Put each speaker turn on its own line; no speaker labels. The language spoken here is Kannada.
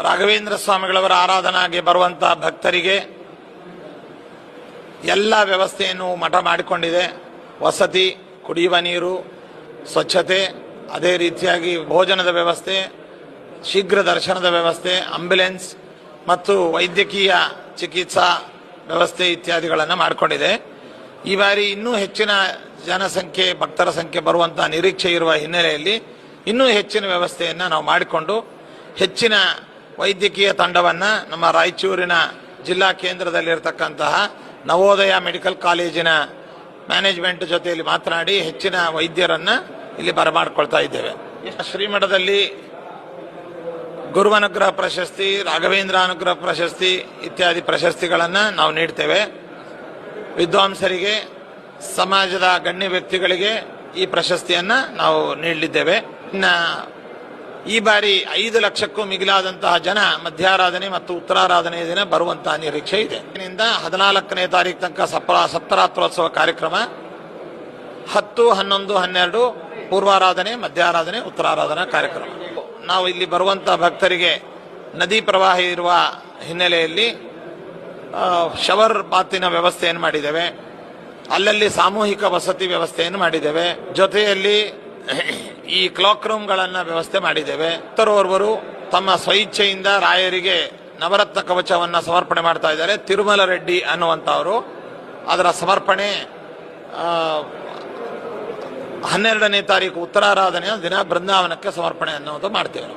ರಾಘವೇಂದ್ರ ಸ್ವಾಮಿಗಳವರ ಆರಾಧನೆಗೆ ಬರುವಂತಹ ಭಕ್ತರಿಗೆ ಎಲ್ಲ ವ್ಯವಸ್ಥೆಯನ್ನು ಮಠ ಮಾಡಿಕೊಂಡಿದೆ. ವಸತಿ, ಕುಡಿಯುವ ನೀರು, ಸ್ವಚ್ಛತೆ, ಅದೇ ರೀತಿಯಾಗಿ ಭೋಜನದ ವ್ಯವಸ್ಥೆ, ಶೀಘ್ರ ದರ್ಶನದ ವ್ಯವಸ್ಥೆ, ಆಂಬ್ಯುಲೆನ್ಸ್ ಮತ್ತು ವೈದ್ಯಕೀಯ ಚಿಕಿತ್ಸಾ ವ್ಯವಸ್ಥೆ ಇತ್ಯಾದಿಗಳನ್ನು ಮಾಡಿಕೊಂಡಿದೆ. ಈ ಬಾರಿ ಇನ್ನೂ ಹೆಚ್ಚಿನ ಜನಸಂಖ್ಯೆ, ಭಕ್ತರ ಸಂಖ್ಯೆ ಬರುವಂತಹ ನಿರೀಕ್ಷೆ ಇರುವ ಹಿನ್ನೆಲೆಯಲ್ಲಿ ಇನ್ನೂ ಹೆಚ್ಚಿನ ವ್ಯವಸ್ಥೆಯನ್ನು ನಾವು ಮಾಡಿಕೊಂಡು ಹೆಚ್ಚಿನ ವೈದ್ಯಕೀಯ ತಂಡವನ್ನು ನಮ್ಮ ರಾಯಚೂರಿನ ಜಿಲ್ಲಾ ಕೇಂದ್ರದಲ್ಲಿರತಕ್ಕಂತಹ ನವೋದಯ ಮೆಡಿಕಲ್ ಕಾಲೇಜಿನ ಮ್ಯಾನೇಜ್ಮೆಂಟ್ ಜೊತೆಯಲ್ಲಿ ಮಾತನಾಡಿ ಹೆಚ್ಚಿನ ವೈದ್ಯರನ್ನು ಇಲ್ಲಿ ಬರಮಾಡಿಕೊಳ್ತಾ ಇದ್ದೇವೆ. ಶ್ರೀಮಠದಲ್ಲಿ ಗುರುವನುಗ್ರಹ ಪ್ರಶಸ್ತಿ, ರಾಘವೇಂದ್ರ ಅನುಗ್ರಹ ಪ್ರಶಸ್ತಿ ಇತ್ಯಾದಿ ಪ್ರಶಸ್ತಿಗಳನ್ನು ನಾವು ನೀಡ್ತೇವೆ. ವಿದ್ವಾಂಸರಿಗೆ, ಸಮಾಜದ ಗಣ್ಯ ವ್ಯಕ್ತಿಗಳಿಗೆ ಈ ಪ್ರಶಸ್ತಿಯನ್ನು ನಾವು ನೀಡಲಿದ್ದೇವೆ. ಇನ್ನು ಈ ಬಾರಿ 5 ಲಕ್ಷಕ್ಕೂ ಮಿಗಿಲಾದಂತಹ ಜನ ಮಧ್ಯಾರಾಧನೆ ಮತ್ತು ಉತ್ತರಾರಾಧನೆಯ ದಿನ ಬರುವಂತಹ ನಿರೀಕ್ಷೆ ಇದೆ. 14ನೇ ತಾರೀಕು ತನಕ ಸಪ್ತರಾತ್ರೋತ್ಸವ ಕಾರ್ಯಕ್ರಮ, 10, 11, 12 ಪೂರ್ವಾರಾಧನೆ, ಮಧ್ಯಾರಾಧನೆ, ಉತ್ತರಾರಾಧನಾ ಕಾರ್ಯಕ್ರಮ. ನಾವು ಇಲ್ಲಿ ಬರುವಂತಹ ಭಕ್ತರಿಗೆ ನದಿ ಪ್ರವಾಹ ಇರುವ ಹಿನ್ನೆಲೆಯಲ್ಲಿ ಶವರ್ ಬಾತಿನ ವ್ಯವಸ್ಥೆಯನ್ನು ಮಾಡಿದ್ದೇವೆ. ಅಲ್ಲಲ್ಲಿ ಸಾಮೂಹಿಕ ವಸತಿ ವ್ಯವಸ್ಥೆಯನ್ನು ಮಾಡಿದ್ದೇವೆ. ಜೊತೆಯಲ್ಲಿ ಈ ಕ್ಲಾಕ್ ರೂಮ್ಗಳನ್ನು ವ್ಯವಸ್ಥೆ ಮಾಡಿದ್ದೇವೆ. ಭಕ್ತರೋರ್ವರು ತಮ್ಮ ಸ್ವಇಚ್ಛೆಯಿಂದ ರಾಯರಿಗೆ ನವರತ್ನ ಕವಚವನ್ನು ಸಮರ್ಪಣೆ ಮಾಡ್ತಾ ಇದ್ದಾರೆ. ತಿರುಮಲ ರೆಡ್ಡಿ ಅನ್ನುವಂಥವರು ಅದರ ಸಮರ್ಪಣೆ 12ನೇ ತಾರೀಕು ಉತ್ತರಾರಾಧನೆಯ ದಿನ ಬೃಂದಾವನಕ್ಕೆ ಸಮರ್ಪಣೆ ಅನ್ನೋದು ಮಾಡ್ತೇವೆ.